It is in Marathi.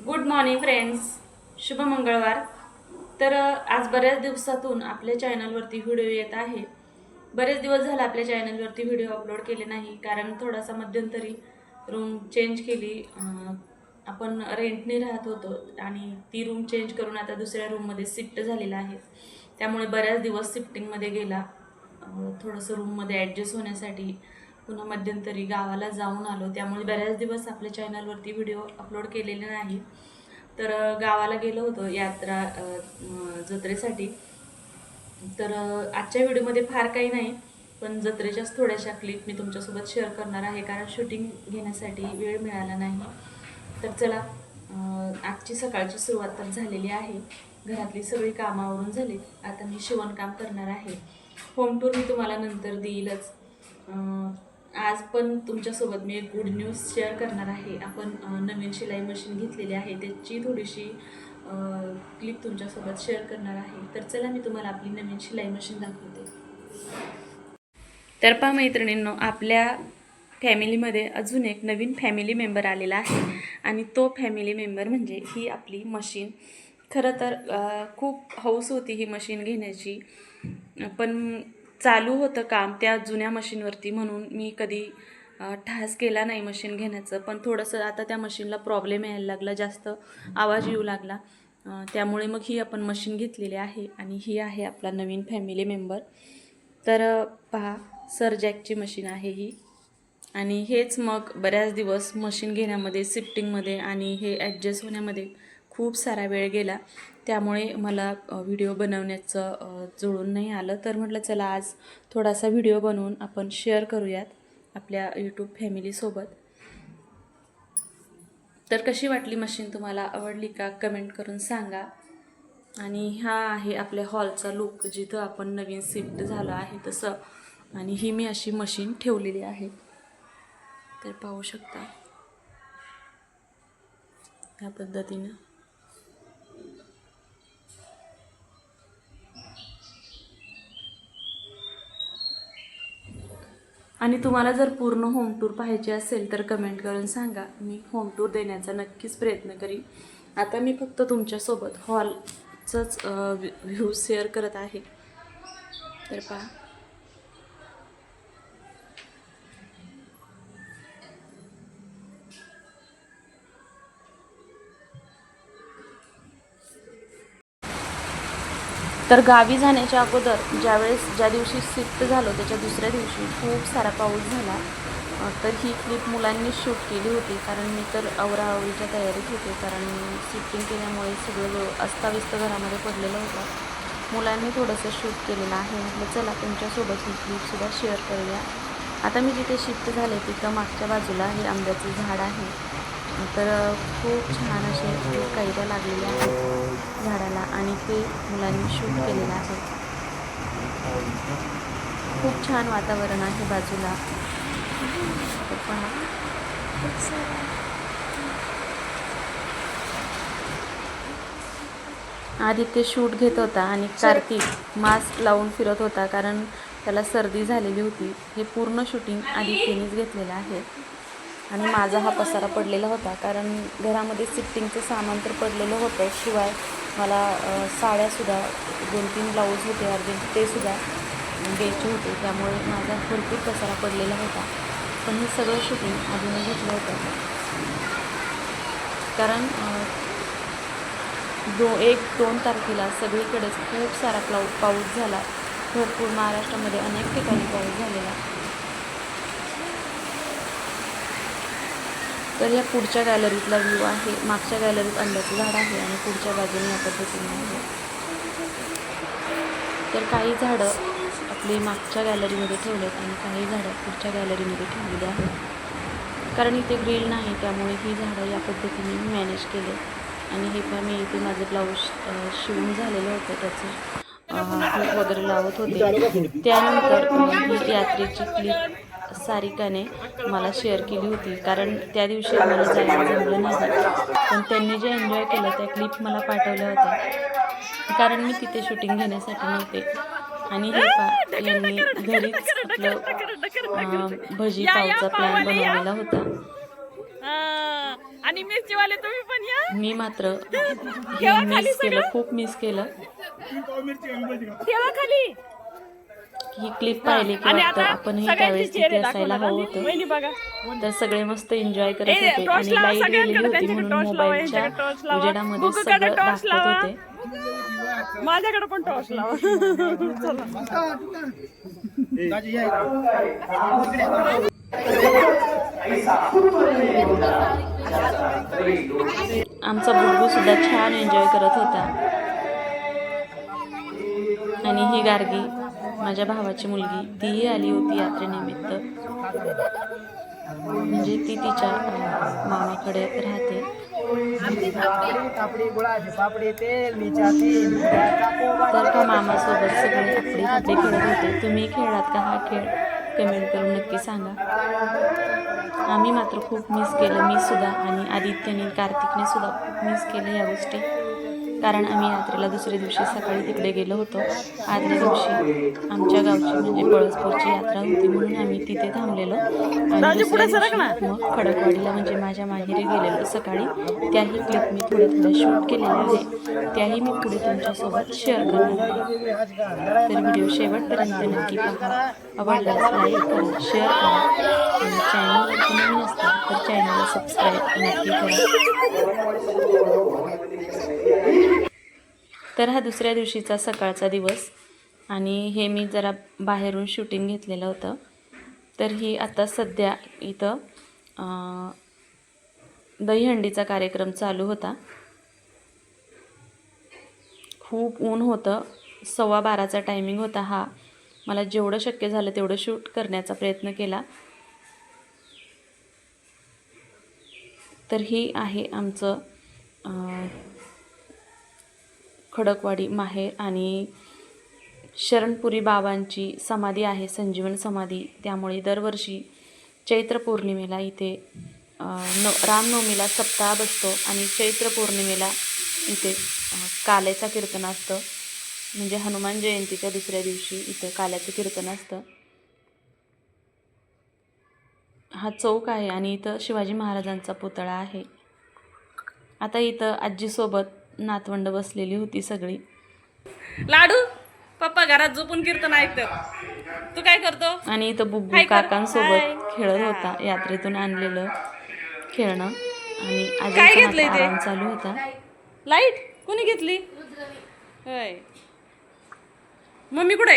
गुड मॉर्निंग फ्रेंड्स, शुभ मंगळवार. तर आज बऱ्याच दिवसातून आपल्या चॅनलवरती व्हिडिओ येत आहे. बरेच दिवस झाले आपल्या चॅनलवरती व्हिडिओ अपलोड केले नाही, कारण थोडासा मध्यंतरी रूम चेंज केली. आपण रेंटने राहत होतो आणि ती रूम चेंज करून आता दुसऱ्या रूममध्ये शिफ्ट झालेला आहे. त्यामुळे बऱ्याच दिवस शिफ्टिंगमध्ये गेला. थोडंसं रूममध्ये ॲडजस्ट होण्यासाठी पुन्हा मध्यंतरी गावाला जाऊन आलो, त्यामुळे बऱ्याच दिवस आपल्या चॅनलवरती व्हिडिओ अपलोड केलेले नाही. तर गावाला गेलो होतो यात्रा जत्रेसाठी. तर आजच्या व्हिडिओमध्ये फार काही नाही, पण जत्रेच्याच थोड्याशा क्लिप मी तुमच्यासोबत शेअर करणार आहे, कारण शूटिंग घेण्यासाठी वेळ मिळाला नाही. तर चला, आजची सकाळची सुरुवात तर झालेली आहे. घरातली सगळी कामावरून झाली. आता मी शिवणकाम करणार आहे. होम टूर मी तुम्हाला नंतर देईलच. आज पण तुमच्यासोबत मी एक गुड न्यूज शेअर करणार आहे. आपण नवीन शिलाई मशीन घेतलेली आहे, त्याची थोडीशी क्लिप तुमच्यासोबत शेअर करणार आहे. तर चला, मी तुम्हाला आपली नवीन शिलाई मशीन दाखवते. तर पहा मैत्रिणींनो, आपल्या फॅमिलीमध्ये अजून एक नवीन फॅमिली मेंबर आलेला आहे आणि तो फॅमिली मेंबर म्हणजे ही आपली मशीन. खरं तर खूप हौस होती ही मशीन घेण्याची, पण चालू होतं काम त्या जुन्या मशीनवरती, म्हणून मी कधी ठास केला नाही मशीन घेण्याचं. पण थोडंसं आता त्या मशीनला प्रॉब्लेम यायला लागला, जास्त आवाज येऊ लागला, त्यामुळे मग ही आपण मशीन घेतलेली आहे आणि ही आहे आपला नवीन फॅमिली मेंबर. तर पहा, सरजॅकची मशीन आहे ही. आणि हेच मग बऱ्याच दिवस मशीन घेण्यामध्ये, शिफ्टिंगमध्ये आणि हे ॲडजस्ट होण्यामध्ये खूप सारा वेळ गेला, त्यामुळे मला व्हिडिओ बनवण्याचं जुळून नाही आलं. तर म्हटलं चला, आज थोडासा व्हिडिओ बनवून आपण शेअर करूयात आपल्या यूट्यूब फॅमिलीसोबत. तर कशी वाटली मशीन, तुम्हाला आवडली का, कमेंट करून सांगा. आणि हा आहे आपल्या हॉलचा लुक, जिथं आपण नवीन शिफ्ट झालो आहे तसं. आणि ही मी अशी मशीन ठेवलेली आहे, तर पाहू शकता ह्या पद्धतीनं. आणि तुम्हाला जर पूर्ण होम टूर पाहिजे असेल तर कमेंट करून सांगा, मी होम टूर देण्याचा नक्कीच प्रयत्न करीन. आता मी फक्त तुमच्यासोबत हॉलचंच व्ह्यू शेअर करत आहे. तर पहा, तर गावी जाण्याच्या अगोदर ज्या दिवशी शिफ्ट झालो त्याच्या दुसऱ्या दिवशी खूप सारा पाऊस झाला. तर ही क्लिप मुलांनी शूट केली होती, कारण मी तर आवराआवरीच्या तयारीत होते, कारण शिफ्टिंग केल्यामुळे सगळं अस्ताव्यस्त घरामध्ये पडलेलं होतं. मुलांनी थोडंसं शूट केलेलं आहे. म्हटलं चला, तुमच्यासोबत ही क्लिपसुद्धा शेअर करूया. आता मी जिथे शिफ्ट झाले तिथं मागच्या बाजूला हे आंब्याचं झाड आहे. तर खूप छान असे कैऱ्या लागलेल्या आहेत झाडाला, आणि ते मुलांनी शूट केलेलं आहे. खूप छान वातावरण आहे बाजूला. आधी ते शूट घेत होता आणि कार्तिक मास्क लावून फिरत होता, कारण त्याला सर्दी झालेली होती. हे पूर्ण शूटिंग आधी तिनेच घेतलेलं आहे. आणि माझा हा पसारा पडलेला होता, कारण घरामध्ये शिफ्टिंगचं सामान तर पडलेलं होतं, शिवाय मला साड्यासुद्धा 2-3 ब्लाऊज होते अर्जंट, ते सुद्धा द्यायचे होते, त्यामुळे माझा भरपूर पसारा पडलेला होता. पण हे सगळं शूटिंग आधीने घेतलं होतं, कारण 1-2 तारखेला सगळीकडेच खूप सारा पाऊस झाला. भरपूर महाराष्ट्रामध्ये अनेक ठिकाणी पाऊस झालेला. तर या पुढच्या गॅलरीतला व्ह्यू आहे. मागच्या गॅलरीत आंब्याचं झाड आहे आणि पुढच्या बाजूने या पद्धतीने आहे. तर काही झाडं आपली मागच्या गॅलरीमध्ये ठेवलेत आणि काही झाडं पुढच्या गॅलरीमध्ये ठेवलेली आहेत, कारण इथे ग्रिल नाही, त्यामुळे ही झाडं या पद्धतीने मी मॅनेज केले. आणि हे पण मी इथे माझं ब्लाऊज शिवून झालेलं होतं, त्याचं हुक वगैरे लावत होते. त्यानंतर ही यात्रेची क्लिप सारिकाने मला शेअर केली होती, कारण त्या दिवशी मला जायला जमलं नाही, पण त्यांनी जे एन्जॉय केलं त्या क्लिप मला पाठवल्या होत्या, कारण मी तिथे शूटिंग घेण्यासाठी नव्हते. आणि हे यांनी घरीच आपलं भजी पावचा प्लॅन बनवलेला होता. आणि मिरचीवाले तुम्ही पण या. मी मात्र हे मिस केलं, खूप मिस केलं. ठेवा खाली. ही क्लिप पाहिली की आणि वाटतं आता आपणही सगळ्यांचे त्यावेळेस तिथे चेहरे असायला दाखवणार हवं आम्ही. होतं. वहिनी बघा. तर सगळे मस्त एन्जॉय करत ए, होते टॉर्च आणि लावा लाईट गेलेली सगळ्यांकडे, होती त्यांच्याकडे म्हणून टॉर्च लावा, मोबाईलच्या यांच्याकडे टॉर्च लावा, उजेडामध्ये बुकूकडे सगळं टॉर्च दाखवत लावा, होते. माझ्याकडे पण टॉर्च लावा. चला. आमचा बुब्बू सुद्धा छान एन्जॉय करत होता. आणि ही गार्गी माझ्या भावाची मुलगी, तीही आली होती यात्रेनिमित्त. म्हणजे ती तिच्या मामाकडे राहते. तर का मामासोबत सगळे आपली हाते खेळत होते. तुम्ही खेळलात का हा खेळ? कमेंट करून नक्की सांगा. आम्ही मात्र खूप मिस केलं, मी सुद्धा आणि आदित्यने, कार्तिकने सुद्धा खूप मिस केलं या गोष्टी. कारण आम्ही यात्रेला दुसऱ्या दिवशी सकाळी तिकडे गेलो होतो. आदल्या दिवशी आमच्या गावची म्हणजे पळसपूरची यात्रा होती म्हणून आम्ही तिथे थांबलेलो आणि दुसऱ्या दिवशी मग खडकवाडीला म्हणजे माझ्या माहेरी गेलेलो सकाळी. त्याही क्लिप मी थोड्या शूट केलेल्या आहे, त्याही मी पुढे तुमच्यासोबत शेअर करणार आहे. तर व्हिडिओ शेवटपर्यंत नक्की पहा. आवडल्यास लाईक करा, शेअर करा आणि चॅनलवरती नवीन असताल तर चॅनलला सबस्क्राईब नक्की करा. तर हा दुसऱ्या दिवशीचा सकाळचा दिवस आणि हे मी जरा बाहेरून शूटिंग घेतलेलं होतं. तर ही आता सध्या इथं दहीहंडीचा कार्यक्रम चालू होता. खूप ऊन होतं, 12:15चा टायमिंग होता हा. मला जेवढं शक्य झालं तेवढं शूट करण्याचा प्रयत्न केला. तर ही आहे आमचं खडकवाडी माहेर आणि शरणपुरी बाबांची समाधी आहे, संजीवन समाधी. त्यामुळे दरवर्षी चैत्र पौर्णिमेला इथे रामनवमीला सप्ताह बसतो आणि चैत्र पौर्णिमेला इथे काल्याचं कीर्तन असतं. म्हणजे हनुमान जयंतीच्या दुसऱ्या दिवशी इथं काल्याचं कीर्तन असतं. हा चौक आहे आणि इथं शिवाजी महाराजांचा पुतळा आहे. आता इथं आजीसोबत नातवंड बसलेली होती सगळी. लाडू पप्पा घरात झोपून कीर्तन ऐकतात, तू काय करतो? आणि इथं बुब्बू काकांसोबत खेळत होता, यात्रेतून आणलेलं खेळणं. आणि काय आजीचा घेतलंय मात्र ते? आराम चालू होता. लाईट कोणी घेतली? होय. मम्मी कुठे?